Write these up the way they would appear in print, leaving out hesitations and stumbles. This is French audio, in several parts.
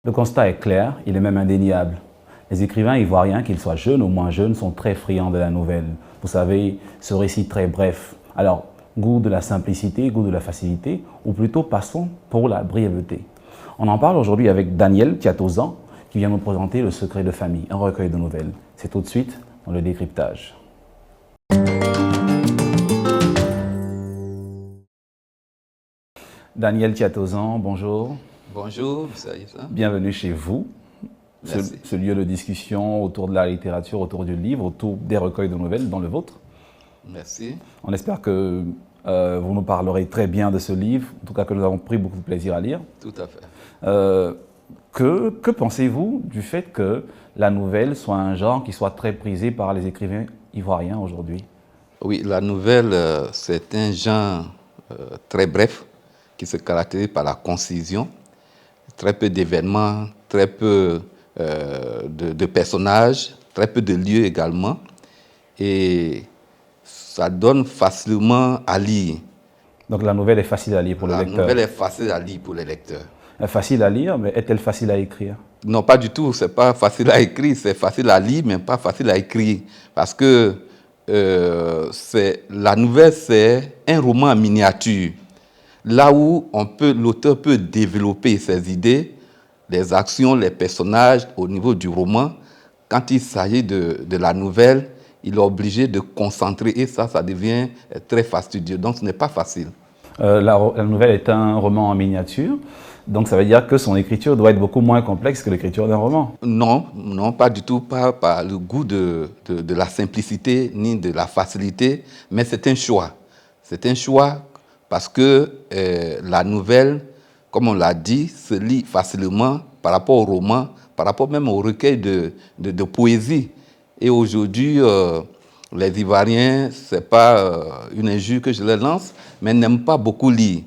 Le constat est clair, il est même indéniable. Les écrivains ivoiriens, qu'ils soient jeunes ou moins jeunes, sont très friands de la nouvelle. Vous savez, ce récit très bref. Alors, goût de la simplicité, goût de la facilité, ou plutôt passons pour la brièveté. On en parle aujourd'hui avec Daniel Tiatozan, qui vient nous présenter Le secret de famille, un recueil de nouvelles. C'est tout de suite dans le décryptage. Daniel Tiatozan, bonjour. Bonjour, M. Aïssa. Bienvenue chez vous. Ce lieu de discussion autour de la littérature, autour du livre, autour des recueils de nouvelles, dont le vôtre. Merci. On espère que vous nous parlerez très bien de ce livre, en tout cas que nous avons pris beaucoup de plaisir à lire. Tout à fait. Que pensez-vous du fait que la nouvelle soit un genre qui soit très prisé par les écrivains ivoiriens aujourd'hui? Oui, la nouvelle, c'est un genre très bref qui se caractérise par la concision, très peu d'événements, très peu de personnages, très peu de lieux également, et ça donne facilement à lire. Donc la nouvelle est facile à lire pour le lecteur. La nouvelle est facile à lire pour les lecteurs. Facile à lire, mais est-elle facile à écrire? Non, pas du tout. C'est pas facile à écrire, c'est facile à lire, mais pas facile à écrire. Parce que la nouvelle, c'est un roman en miniature. Là où l'auteur peut développer ses idées, les actions, les personnages au niveau du roman. Quand il s'agit de la nouvelle, il est obligé de concentrer et ça devient très fastidieux. Donc, ce n'est pas facile. La nouvelle est un roman en miniature, donc ça veut dire que son écriture doit être beaucoup moins complexe que l'écriture d'un roman. Non, non, pas du tout, pas par le goût de la simplicité ni de la facilité, mais c'est un choix. C'est un choix parce que la nouvelle, comme on l'a dit, se lit facilement par rapport au roman, par rapport même au recueil de poésie. Et aujourd'hui, les Ivoiriens, ce n'est pas une injure que je leur lance, mais n'aiment pas beaucoup lire.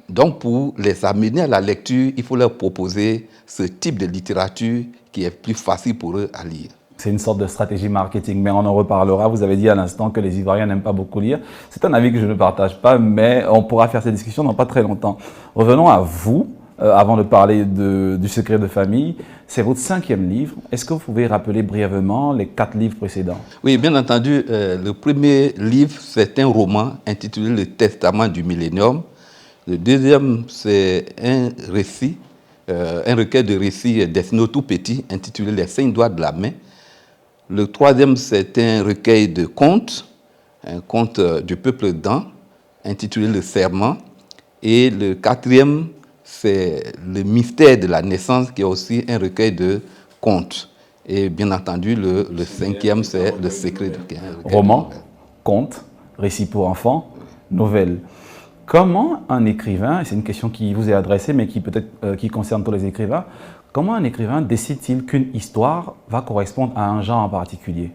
Donc, pour les amener à la lecture, il faut leur proposer ce type de littérature qui est plus facile pour eux à lire. C'est une sorte de stratégie marketing, mais on en reparlera. Vous avez dit à l'instant que les Ivoiriens n'aiment pas beaucoup lire. C'est un avis que je ne partage pas, mais on pourra faire cette discussion dans pas très longtemps. Revenons à vous, avant de parler du secret de famille. C'est votre 5e livre. Est-ce que vous pouvez rappeler brièvement les 4 livres précédents? Oui, bien entendu. Le premier livre, c'est un roman intitulé Le Testament du Millénium. Le deuxième, c'est un récit, un recueil de récits destiné aux tout petits, intitulé Les 5 doigts de la main. Le troisième, c'est un recueil de contes, un conte du peuple Dan, intitulé Le Serment. Et le quatrième, c'est Le mystère de la naissance, qui est aussi un recueil de contes. Et bien entendu, le cinquième, c'est Le secret de roman, conte, récit pour enfants, nouvelle. Comment un écrivain, et c'est une question qui vous est adressée, mais qui concerne tous les écrivains, comment un écrivain décide-t-il qu'une histoire va correspondre à un genre en particulier?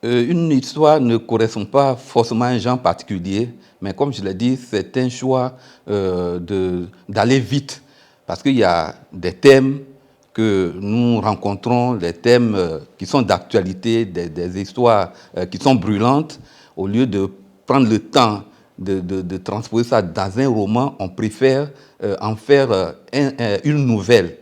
Une histoire ne correspond pas forcément à un genre particulier, mais comme je l'ai dit, c'est un choix d'aller vite, parce qu'il y a des thèmes que nous rencontrons, des thèmes qui sont d'actualité, des histoires qui sont brûlantes. Au lieu de prendre le temps de transposer ça dans un roman, on préfère en faire une nouvelle.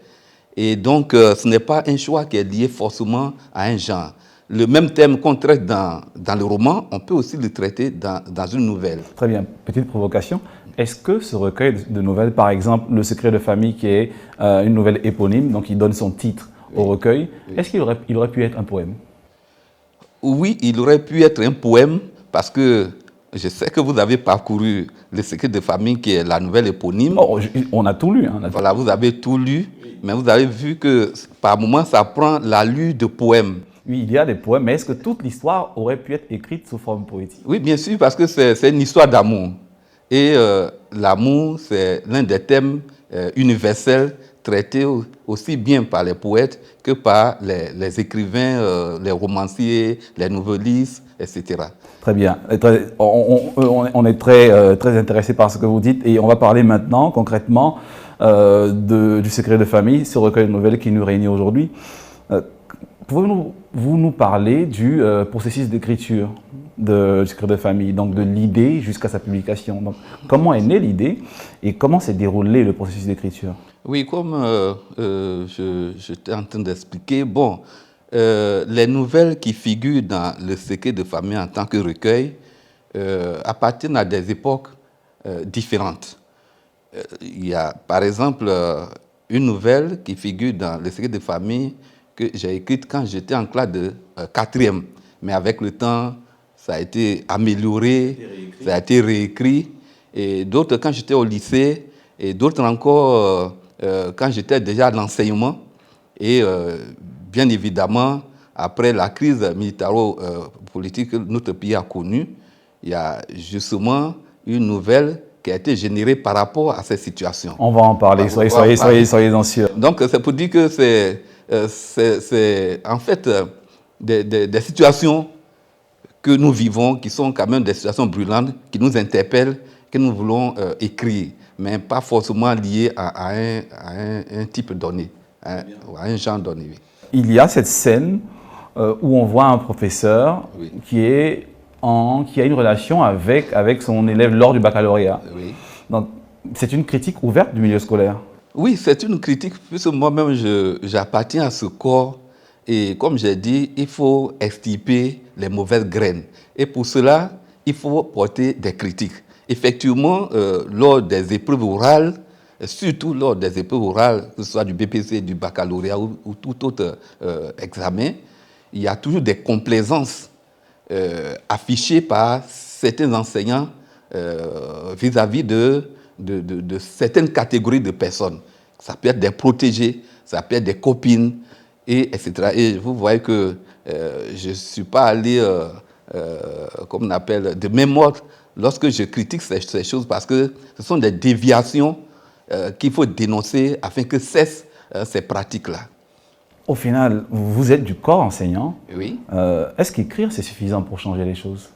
Et donc, ce n'est pas un choix qui est lié forcément à un genre. Le même thème qu'on traite dans le roman, on peut aussi le traiter dans une nouvelle. Très bien. Petite provocation. Est-ce que ce recueil de nouvelles, par exemple, Le secret de famille, qui est une nouvelle éponyme, donc il donne son titre au recueil, est-ce qu'il aurait pu être un poème? Oui, il aurait pu être un poème, parce que je sais que vous avez parcouru Le secret de famille, qui est la nouvelle éponyme. Oh, on a tout lu. Hein, voilà, vous avez tout lu, mais vous avez vu que par moments, ça prend l'allure de poème. Oui, il y a des poèmes, mais est-ce que toute l'histoire aurait pu être écrite sous forme poétique? Oui, bien sûr, parce que c'est une histoire d'amour. Et l'amour, c'est l'un des thèmes universels traités aussi bien par les poètes que par les écrivains, les romanciers, les novellistes, etc. Très bien. On est très intéressé par ce que vous dites et on va parler maintenant concrètement du secret de famille, ce recueil de nouvelles qui nous réunit aujourd'hui. Pouvez-vous nous parler du processus d'écriture? du secret de famille, donc de l'idée jusqu'à sa publication. Donc, comment est née l'idée et comment s'est déroulé le processus d'écriture? Oui, comme j'étais en train d'expliquer, bon, les nouvelles qui figurent dans le secret de famille en tant que recueil appartiennent à des époques différentes. Il y a, par exemple, une nouvelle qui figure dans le secret de famille que j'ai écrite quand j'étais en classe de 4e. Mais avec le temps, ça a été amélioré, ça a été réécrit. Et d'autres quand j'étais au lycée, et d'autres encore quand j'étais déjà à l'enseignement. Et bien évidemment, après la crise militaro-politique que notre pays a connue, il y a justement une nouvelle qui a été générée par rapport à ces situations. On va en parler, soyez-en sûrs. Donc c'est pour dire que c'est en fait des situations que nous vivons, qui sont quand même des situations brûlantes, qui nous interpellent, que nous voulons écrire, mais pas forcément liées à un type donné, à un genre donné. Il y a cette scène où on voit un professeur qui a une relation avec son élève lors du baccalauréat. Oui. Donc, c'est une critique ouverte du milieu scolaire. Oui, c'est une critique, puisque moi-même, j'appartiens à ce corps. Et comme j'ai dit, il faut extirper les mauvaises graines. Et pour cela, il faut porter des critiques. Effectivement, lors des épreuves orales, surtout lors des épreuves orales, que ce soit du BPC, du baccalauréat ou tout autre examen, il y a toujours des complaisances affichées par certains enseignants vis-à-vis de certaines catégories de personnes. Ça peut être des protégés, ça peut être des copines, etc. Et vous voyez que je ne suis pas allé, comme on appelle, de mémoire lorsque je critique ces choses, parce que ce sont des déviations qu'il faut dénoncer afin que cessent ces pratiques-là. Au final, vous êtes du corps enseignant. Oui. Est-ce qu'écrire, c'est suffisant pour changer les choses?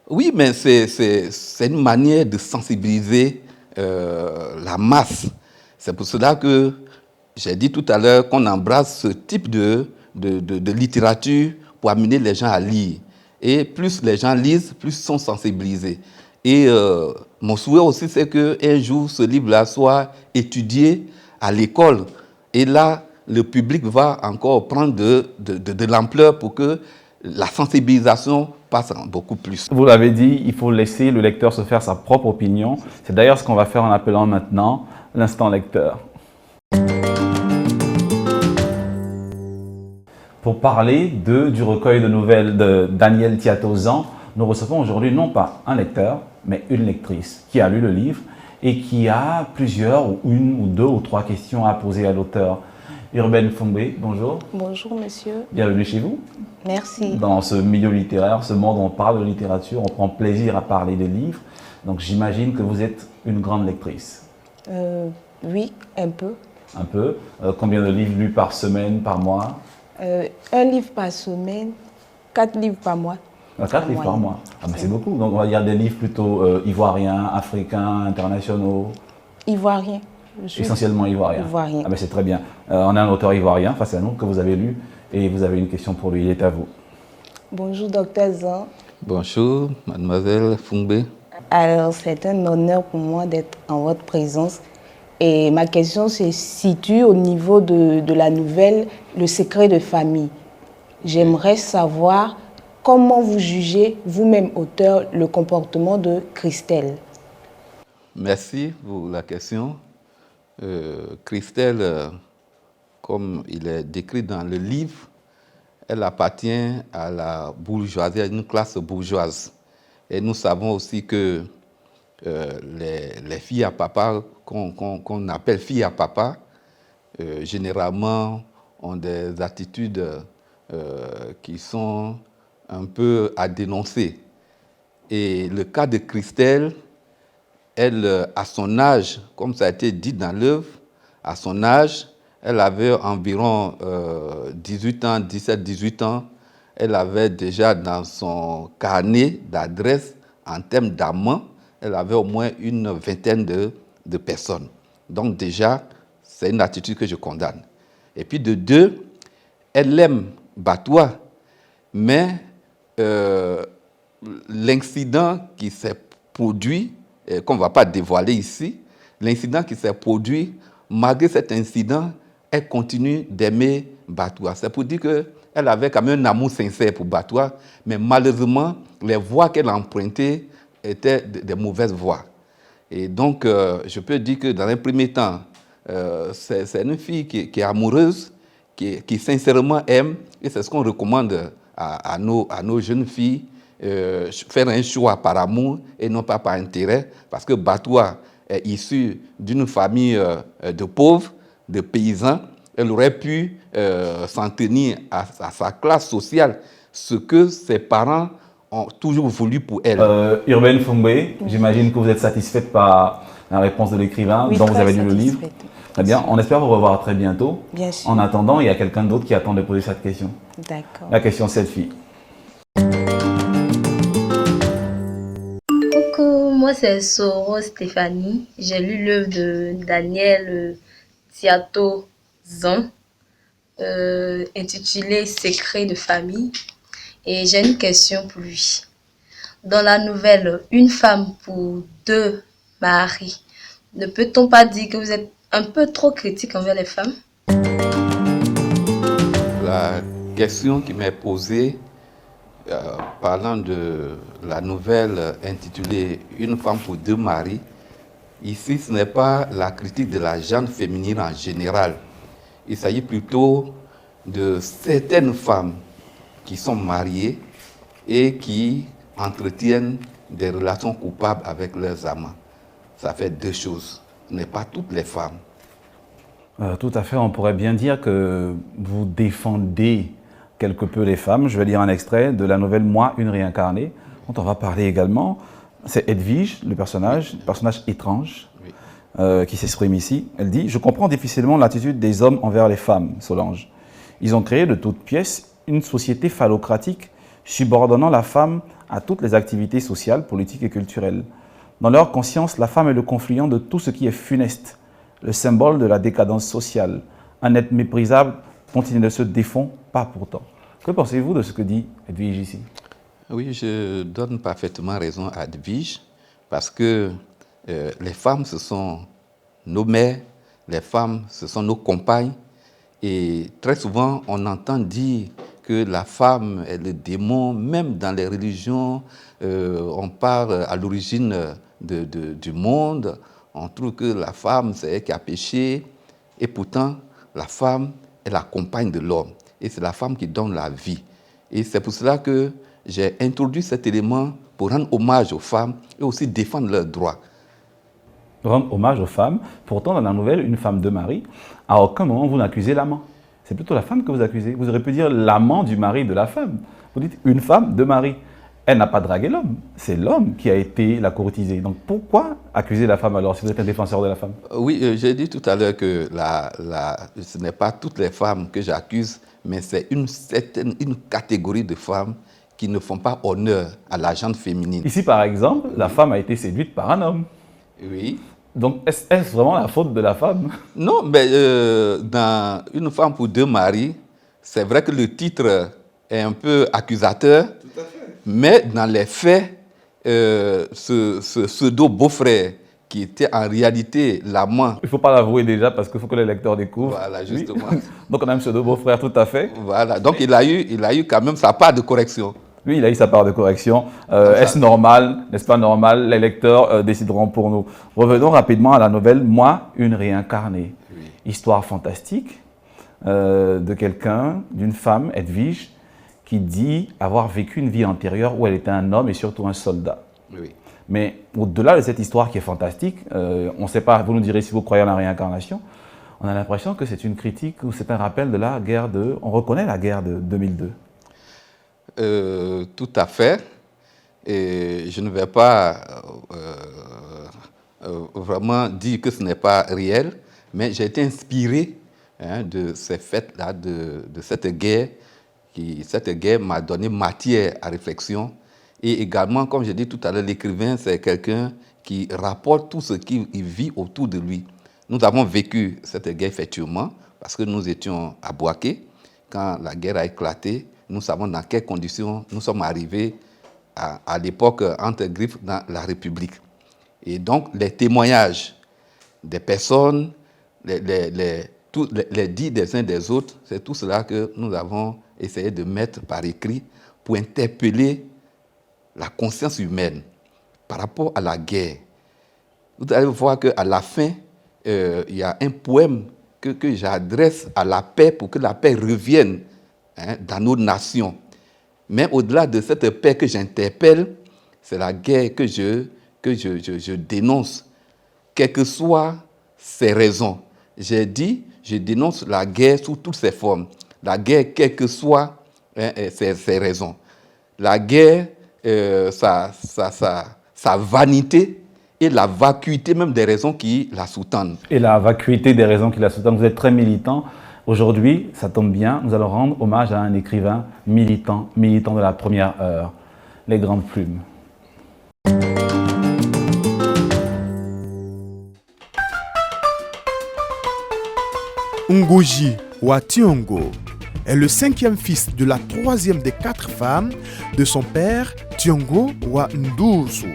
Oui, mais c'est une manière de sensibiliser la masse. C'est pour cela que j'ai dit tout à l'heure qu'on embrasse ce type de littérature pour amener les gens à lire. Et plus les gens lisent, plus ils sont sensibilisés. Et mon souhait aussi, c'est qu'un jour, ce livre-là soit étudié à l'école. Et là, le public va encore prendre de l'ampleur pour que la sensibilisation passe beaucoup plus. Vous l'avez dit, il faut laisser le lecteur se faire sa propre opinion. C'est d'ailleurs ce qu'on va faire en appelant maintenant l'instant lecteur. Pour parler du recueil de nouvelles de Daniel Tiatozan, nous recevons aujourd'hui non pas un lecteur, mais une lectrice qui a lu le livre et qui a plusieurs, ou une, ou deux, ou trois questions à poser à l'auteur. Urbaine Fumbe, bonjour. Bonjour monsieur. Bienvenue chez vous. Merci. Dans ce milieu littéraire, ce monde où on parle de littérature, on prend plaisir à parler de livres. Donc j'imagine que vous êtes une grande lectrice. Oui, un peu. Un peu. Combien de livres lus par semaine, par mois? Un livre par semaine, 4 livres par mois. 4 livres par mois. Ah, c'est beaucoup. Donc on va dire des livres plutôt ivoiriens, africains, internationaux. Ivoiriens. Essentiellement ivoirien. Ivoirien. Ah ben c'est très bien. On a un auteur ivoirien face à nous que vous avez lu et vous avez une question pour lui. Il est à vous. Bonjour docteur Zan. Bonjour mademoiselle Fumbe. Alors c'est un honneur pour moi d'être en votre présence. Et ma question se situe au niveau de la nouvelle Le secret de famille. J'aimerais savoir comment vous jugez, vous-même auteur, le comportement de Christelle. Merci pour la question. Christelle, comme il est décrit dans le livre, elle appartient à la bourgeoisie, à une classe bourgeoise. Et nous savons aussi que les filles à papa, qu'on appelle filles à papa, généralement ont des attitudes qui sont un peu à dénoncer. Et le cas de Christelle, elle, à son âge, comme ça a été dit dans l'œuvre, à son âge, elle avait environ 18 ans, 17-18 ans. Elle avait déjà dans son carnet d'adresse, en termes d'amants, elle avait au moins une vingtaine de personnes. Donc déjà, c'est une attitude que je condamne. Et puis de deux, elle aime Batois, mais l'incident qui s'est produit, qu'on ne va pas dévoiler ici, l'incident qui s'est produit, malgré cet incident, elle continue d'aimer Batoua. C'est pour dire qu'elle avait quand même un amour sincère pour Batoua, mais malheureusement, les voies qu'elle a empruntées étaient des mauvaises voies. Et donc, je peux dire que dans un premier temps, c'est une fille qui est amoureuse, qui sincèrement aime, et c'est ce qu'on recommande à nos jeunes filles, faire un choix par amour et non pas par intérêt, parce que Batoua est issue d'une famille de pauvres, de paysans. Elle aurait pu s'en tenir à sa classe sociale, ce que ses parents ont toujours voulu pour elle. Urbaine Fongbe, j'imagine que vous êtes satisfaite par la réponse de l'écrivain Oui, dont vous très avez lu le livre. satisfaite. Très bien, on espère vous revoir très bientôt. Bien sûr. En attendant, il y a quelqu'un d'autre qui attend de poser cette question. D'accord. La question cette fille. Coucou, moi c'est Soro Stéphanie. J'ai lu l'œuvre de Daniel Tiato Zan, intitulée Secret de famille. Et j'ai une question pour lui. Dans la nouvelle Une femme pour deux maris, ne peut-on pas dire que vous êtes un peu trop critique envers les femmes? La question qui m'est posée, parlant de la nouvelle intitulée Une femme pour deux maris, ici ce n'est pas la critique de la gente féminine en général. Il s'agit plutôt de certaines femmes qui sont mariées et qui entretiennent des relations coupables avec leurs amants. Ça fait deux choses. Ce n'est pas toutes les femmes. Tout à fait, on pourrait bien dire que vous défendez quelque peu les femmes. Je vais lire un extrait de la nouvelle Moi, une réincarnée, dont on va parler également. C'est Edwige, le personnage étrange, qui s'exprime ici. Elle dit « Je comprends difficilement l'attitude des hommes envers les femmes, Solange. Ils ont créé de toutes pièces une société phallocratique subordonnant la femme à toutes les activités sociales, politiques et culturelles. Dans leur conscience, la femme est le confluent de tout ce qui est funeste, le symbole de la décadence sociale, un être méprisable dont il ne se défend pas pourtant. » Que pensez-vous de ce que dit Edwige ici? Oui, je donne parfaitement raison à Edwige, parce que les femmes, ce sont nos mères, les femmes, ce sont nos compagnes, et très souvent, on entend dire que la femme est le démon, même dans les religions, on parle à l'origine du monde, on trouve que la femme, c'est elle qui a péché, et pourtant, la femme est la compagne de l'homme, et c'est la femme qui donne la vie. Et c'est pour cela que j'ai introduit cet élément pour rendre hommage aux femmes et aussi défendre leurs droits. Rendre hommage aux femmes. Pourtant, dans la nouvelle Une femme, deux maris, à aucun moment vous n'accusez l'amant. C'est plutôt la femme que vous accusez. Vous auriez pu dire l'amant du mari de la femme. Vous dites une femme, deux maris. Elle n'a pas dragué l'homme. C'est l'homme qui a été la courtisée. Donc pourquoi accuser la femme alors si vous êtes un défenseur de la femme? Oui, j'ai dit tout à l'heure que ce n'est pas toutes les femmes que j'accuse, mais c'est une catégorie de femmes qui ne font pas honneur à la gente féminine. Ici, par exemple, la femme a été séduite par un homme. Oui. Donc, est-ce vraiment la faute de la femme? Non, mais dans Une femme pour deux maris, c'est vrai que le titre est un peu accusateur. Tout à fait. Mais dans les faits, ce pseudo-beau-frère qui était en réalité l'amant. Il ne faut pas l'avouer déjà parce qu'il faut que les lecteurs découvrent. Voilà, justement. Oui. Donc, on a un pseudo-beau-frère, tout à fait. Voilà, donc il a eu quand même sa part de correction. Oui, il a eu sa part de correction. Est-ce normal? N'est-ce pas normal? Les lecteurs décideront pour nous. Revenons rapidement à la nouvelle Moi, une réincarnée. Oui. Histoire fantastique de quelqu'un, d'une femme, Edwige, qui dit avoir vécu une vie antérieure où elle était un homme et surtout un soldat. Oui. Mais au-delà de cette histoire qui est fantastique, on ne sait pas, vous nous direz si vous croyez à la réincarnation, on a l'impression que c'est une critique ou c'est un rappel de la guerre on reconnaît la guerre de 2002. Tout à fait. Et je ne vais pas vraiment dire que ce n'est pas réel, mais j'ai été inspiré de ces faits-là, de cette guerre. Cette guerre m'a donné matière à réflexion. Et également, comme j'ai dit tout à l'heure, l'écrivain, c'est quelqu'un qui rapporte tout ce qu'il vit autour de lui. Nous avons vécu cette guerre effectivement, parce que nous étions à Bouaké. Quand la guerre a éclaté, nous savons dans quelles conditions nous sommes arrivés à l'époque entre griffes dans la République. Et donc, les témoignages des personnes, les dits des uns des autres, c'est tout cela que nous avons essayé de mettre par écrit pour interpeller la conscience humaine par rapport à la guerre. Vous allez voir qu'à la fin, il y a un poème que j'adresse à la paix pour que la paix revienne dans nos nations. Mais au-delà de cette paix que j'interpelle, c'est la guerre que je dénonce, quelles que soient ses raisons. J'ai dit, je dénonce la guerre sous toutes ses formes. La guerre, quelles que soient ses raisons. La guerre, sa vanité et la vacuité même des raisons qui la sous-tendent. Et la vacuité des raisons qui la sous-tendent. Vous êtes très militant. Aujourd'hui, ça tombe bien, nous allons rendre hommage à un écrivain militant de la première heure, les grandes plumes. Ngozi wa Thiong'o est le 5e fils de la 3e des 4 femmes de son père Thiong'o wa Nduzu.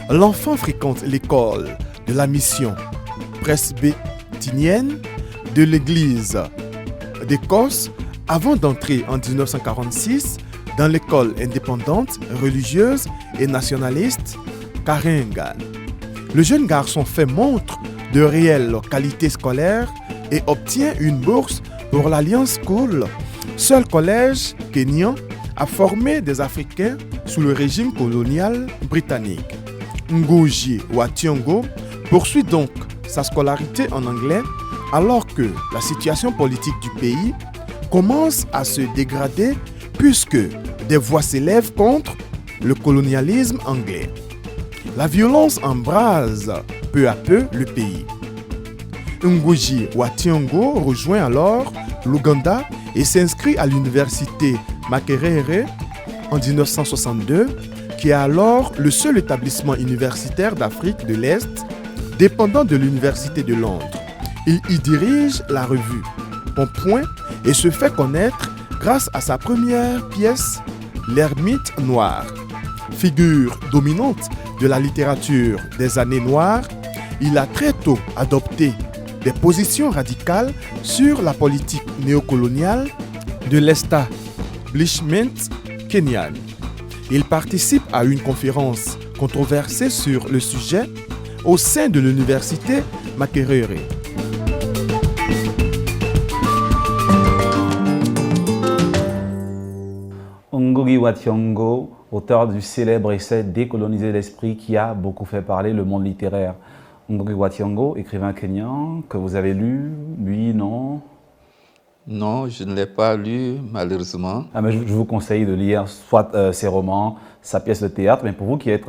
L'enfant fréquente l'école de la mission presbytérienne de l'église d'Écosse avant d'entrer en 1946 dans l'école indépendante, religieuse et nationaliste Karenga. Le jeune garçon fait montre de réelles qualités scolaires et obtient une bourse pour l'Alliance School, seul collège kényan à former des Africains sous le régime colonial britannique. Ngozi wa Thiong'o poursuit donc sa scolarité en anglais alors que la situation politique du pays commence à se dégrader puisque des voix s'élèvent contre le colonialisme anglais. La violence embrase peu à peu le pays. Ngozi wa Thiong'o rejoint alors l'Ouganda et s'inscrit à l'université Makerere en 1962, qui est alors le seul établissement universitaire d'Afrique de l'Est dépendant de l'Université de Londres. Il y dirige la revue Point et se fait connaître grâce à sa première pièce, L'Ermite Noire. Figure dominante de la littérature des années noires, il a très tôt adopté des positions radicales sur la politique néocoloniale de l'establishment kényan. Il participe à une conférence controversée sur le sujet au sein de l'université Makerere. Ngozi wa Thiong'o, auteur du célèbre essai Décoloniser l'esprit qui a beaucoup fait parler le monde littéraire. Ngozi wa Thiong'o, écrivain kényan, que vous avez lu, lui, non? Non, je ne l'ai pas lu, malheureusement. Ah, mais je vous conseille de lire soit ses romans, sa pièce de théâtre, mais pour vous qui êtes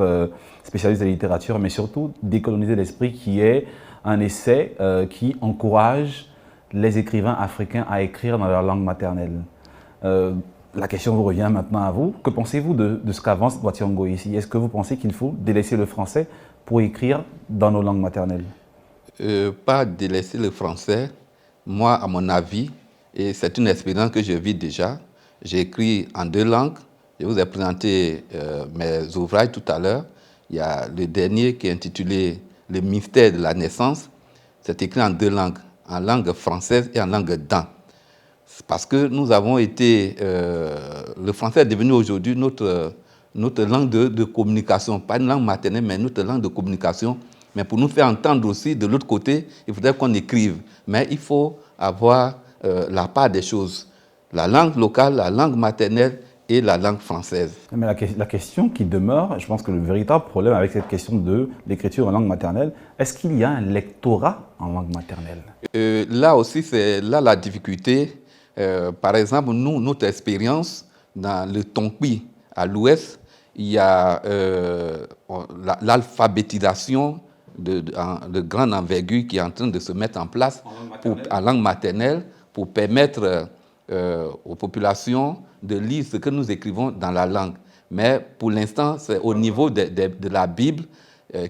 spécialiste de littérature, mais surtout Décoloniser l'esprit, qui est un essai qui encourage les écrivains africains à écrire dans leur langue maternelle. La question vous revient maintenant à vous. Que pensez-vous de ce qu'avance wa Thiong'o ici? Est-ce que vous pensez qu'il faut délaisser le français pour écrire dans nos langues maternelles? Pas délaisser le français. Moi, à mon avis, et c'est une expérience que je vis déjà, j'ai écrit en 2 langues. Je vous ai présenté mes ouvrages tout à l'heure. Il y a le dernier qui est intitulé « Le mystère de la naissance ». C'est écrit en 2 langues, en langue française et en langue dan. Parce que nous avons été... le français est devenu aujourd'hui notre langue de communication. Pas une langue maternelle, mais notre langue de communication. Mais pour nous faire entendre aussi, de l'autre côté, il faudrait qu'on écrive. Mais il faut avoir la part des choses. La langue locale, la langue maternelle et la langue française. Mais la question qui demeure, je pense que le véritable problème avec cette question de l'écriture en langue maternelle, est-ce qu'il y a un lectorat en langue maternelle? Là aussi, c'est là la difficulté. Par exemple, nous, notre expérience dans le Tonkpi à l'ouest, il y a l'alphabétisation de grande envergure qui est en train de se mettre en place en langue maternelle pour permettre aux populations de lire ce que nous écrivons dans la langue. Mais pour l'instant, c'est au niveau de la Bible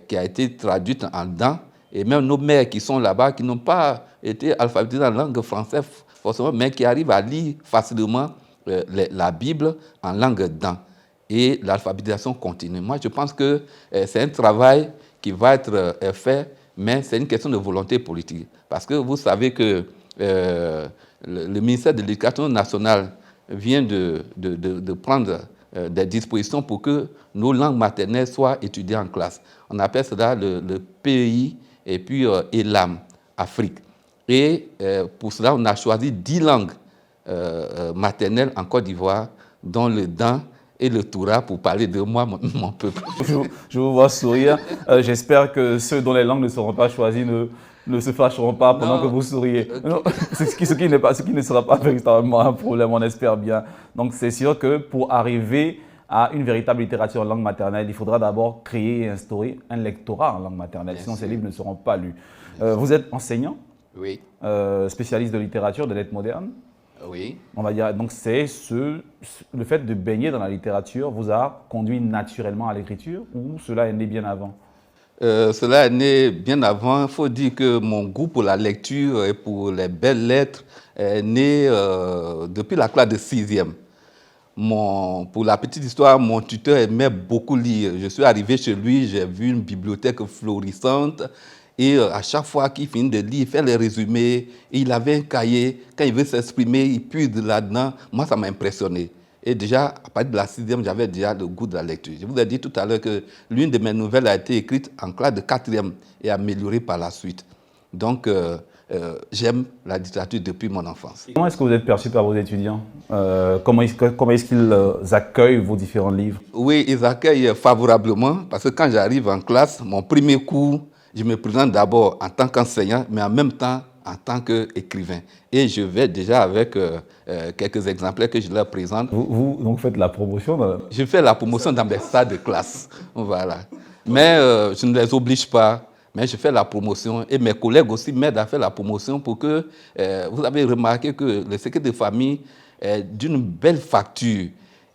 qui a été traduite en dan. Et même nos mères qui sont là-bas, qui n'ont pas été alphabétisées en langue française forcément, mais qui arrivent à lire facilement la Bible en langue dan. et l'alphabétisation continue. Moi, je pense que c'est un travail qui va être fait, mais c'est une question de volonté politique. Parce que vous savez que le ministère de l'Éducation nationale vient de prendre des dispositions pour que nos langues maternelles soient étudiées en classe. On appelle cela le PEI et puis ELAM, Afrique. Et pour cela, on a choisi 10 langues maternelles en Côte d'Ivoire, dont le Dan et le Toura, pour parler de moi, mon peuple. Je vous vois sourire. J'espère que ceux dont les langues ne seront pas choisies ne se fâcheront pas pendant que vous souriez. Ce qui ne sera pas véritablement un problème, on espère bien. Donc c'est sûr que pour arriver à une véritable littérature en langue maternelle, il faudra d'abord créer et instaurer un lectorat en langue maternelle, sinon ces livres ne seront pas lus. Vous êtes enseignant, oui. Spécialiste de littérature, de lettres modernes. Oui. On va dire, donc c'est le fait de baigner dans la littérature vous a conduit naturellement à l'écriture ou cela est né bien avant? Cela est né bien avant. Il faut dire que mon goût pour la lecture et pour les belles lettres est né depuis la classe de 6e. Pour la petite histoire, mon tuteur aimait beaucoup lire. Je suis arrivé chez lui, j'ai vu une bibliothèque florissante. Et à chaque fois qu'il finit de lire, il fait les résumés. Et il avait un cahier. Quand il veut s'exprimer, il puise là-dedans. Moi, ça m'a impressionné. Et déjà, à partir de la 6e, j'avais déjà le goût de la lecture. Je vous ai dit tout à l'heure que l'une de mes nouvelles a été écrite en classe de 4e et améliorée par la suite. Donc, j'aime la littérature depuis mon enfance. Comment est-ce que vous êtes perçu par vos étudiants? Comment est-ce qu'ils accueillent vos différents livres? Oui, ils accueillent favorablement parce que quand j'arrive en classe, mon premier cours, je me présente d'abord en tant qu'enseignant, mais en même temps en tant qu'écrivain. Et je vais déjà avec quelques exemplaires que je leur présente. Vous donc faites la promotion Je fais la promotion dans mes salles de classe. Voilà. Mais je ne les oblige pas, mais je fais la promotion. Et mes collègues aussi m'aident à faire la promotion pour que, vous avez remarqué que le secret de famille est d'une belle facture.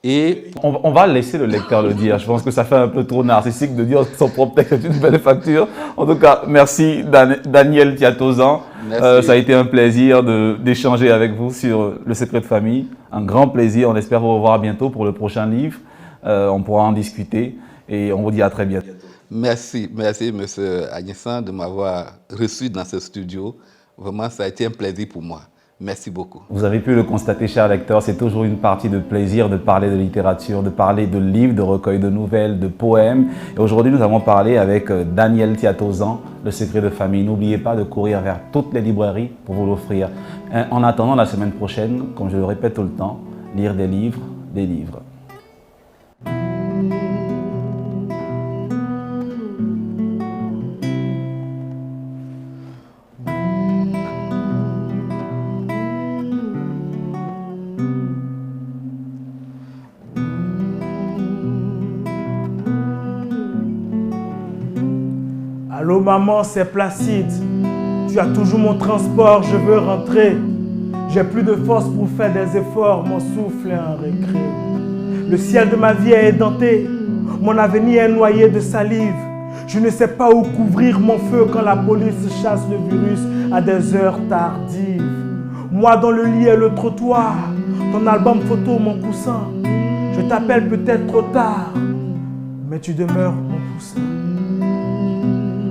Et on va laisser le lecteur le dire. Je pense que ça fait un peu trop narcissique de dire que son propre texte est une belle facture. En tout cas, merci Daniel Tiatozan. Ça a été un plaisir d'échanger avec vous sur le secret de famille. Un grand plaisir. On espère vous revoir bientôt pour le prochain livre. On pourra en discuter et on vous dit à très bientôt. Merci, M. Agnessan, de m'avoir reçu dans ce studio. Vraiment, ça a été un plaisir pour moi. Merci beaucoup. Vous avez pu le constater, chers lecteurs, c'est toujours une partie de plaisir de parler de littérature, de parler de livres, de recueils de nouvelles, de poèmes. Et aujourd'hui, nous avons parlé avec Daniel Tiatozan, Le secret de famille. N'oubliez pas de courir vers toutes les librairies pour vous l'offrir. En attendant la semaine prochaine, comme je le répète tout le temps, lire des livres, des livres. Allô maman, c'est Placide. Tu as toujours mon transport, je veux rentrer. J'ai plus de force pour faire des efforts, mon souffle est un récré. Le ciel de ma vie est édenté, mon avenir est noyé de salive. Je ne sais pas où couvrir mon feu quand la police chasse le virus à des heures tardives. Moi dans le lit et le trottoir, ton album photo, mon coussin. Je t'appelle peut-être trop tard, mais tu demeures mon poussin.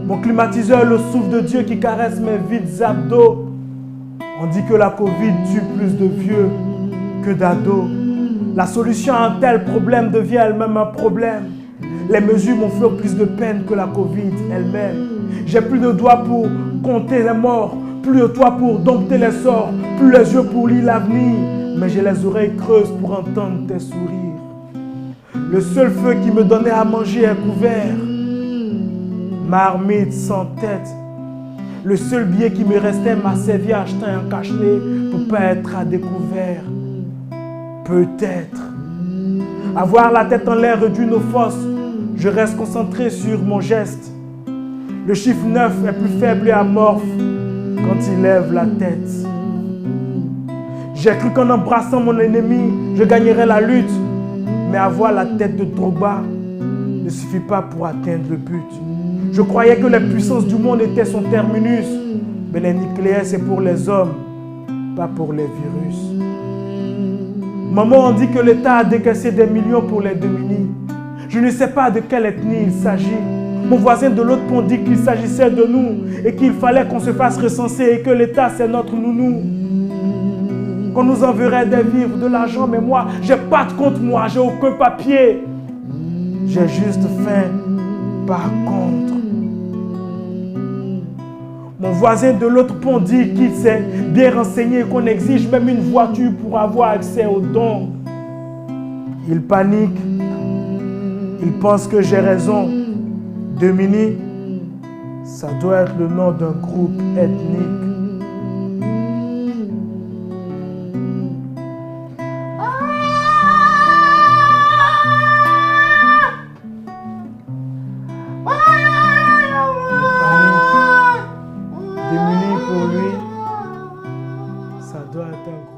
Mon climatiseur, le souffle de Dieu qui caresse mes vides abdos. On dit que la Covid tue plus de vieux que d'ados. La solution à un tel problème devient elle-même un problème. Les mesures m'ont fait plus de peine que la Covid elle-même. J'ai plus de doigts pour compter les morts, plus de toit pour dompter les sorts, plus les yeux pour lire l'avenir. Mais j'ai les oreilles creuses pour entendre tes sourires. Le seul feu qui me donnait à manger est couvert. Marmite sans tête. Le seul billet qui me restait m'a servi à acheter un cache-nez pour pas être à découvert. Peut-être. Avoir la tête en l'air réduit nos forces. Je reste concentré sur mon geste. Le chiffre 9 est plus faible et amorphe quand il lève la tête. J'ai cru qu'en embrassant mon ennemi, je gagnerais la lutte. Mais avoir la tête de Drogba ne suffit pas pour atteindre le but. Je croyais que les puissances du monde étaient son terminus. Mais les nucléaires, c'est pour les hommes, pas pour les virus. Maman, on dit que l'État a décaissé des millions pour les démunis. Je ne sais pas de quelle ethnie il s'agit. Mon voisin de l'autre pont dit qu'il s'agissait de nous et qu'il fallait qu'on se fasse recenser et que l'État c'est notre nounou. Qu'on nous enverrait des vivres, de l'argent, mais moi, j'ai pas de compte, moi, j'ai aucun papier. J'ai juste faim. Par contre, mon voisin de l'autre pont dit qu'il s'est bien renseigné et qu'on exige même une voiture pour avoir accès aux dons. Il panique. Il pense que j'ai raison. Demini, ça doit être le nom d'un groupe ethnique. Demini, pour lui, ça doit être un groupe.